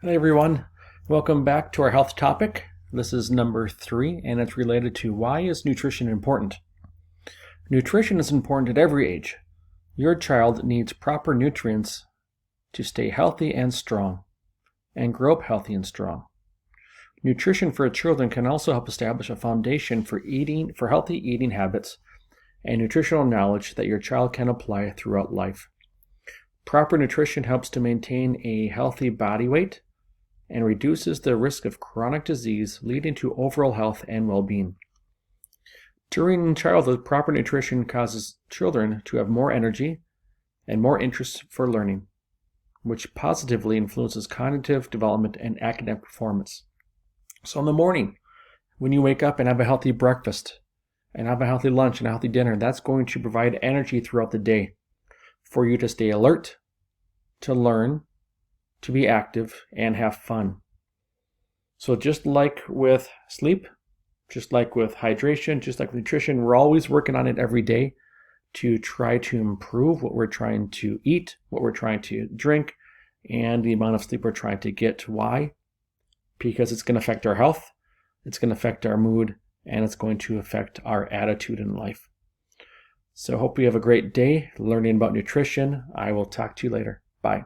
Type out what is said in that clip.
Hi everyone, welcome back to our health topic. This is number 3 and it's related to why is nutrition important? Nutrition is important at every age. Your child needs proper nutrients to stay healthy and strong and grow up healthy and strong. Nutrition for children can also help establish a foundation for healthy eating habits and nutritional knowledge that your child can apply throughout life. Proper nutrition helps to maintain a healthy body weight and reduces the risk of chronic disease, leading to overall health and well-being. During childhood, proper nutrition causes children to have more energy and more interest for learning, which positively influences cognitive development and academic performance. So in the morning, when you wake up and have a healthy breakfast, and have a healthy lunch and a healthy dinner, that's going to provide energy throughout the day for you to stay alert, to learn, to be active, and have fun. So just like with sleep, just like with hydration, just like nutrition, we're always working on it every day to try to improve what we're trying to eat, what we're trying to drink, and the amount of sleep we're trying to get. Why? Because it's going to affect our health, it's going to affect our mood, and it's going to affect our attitude in life. So I hope you have a great day learning about nutrition. I will talk to you later. Bye.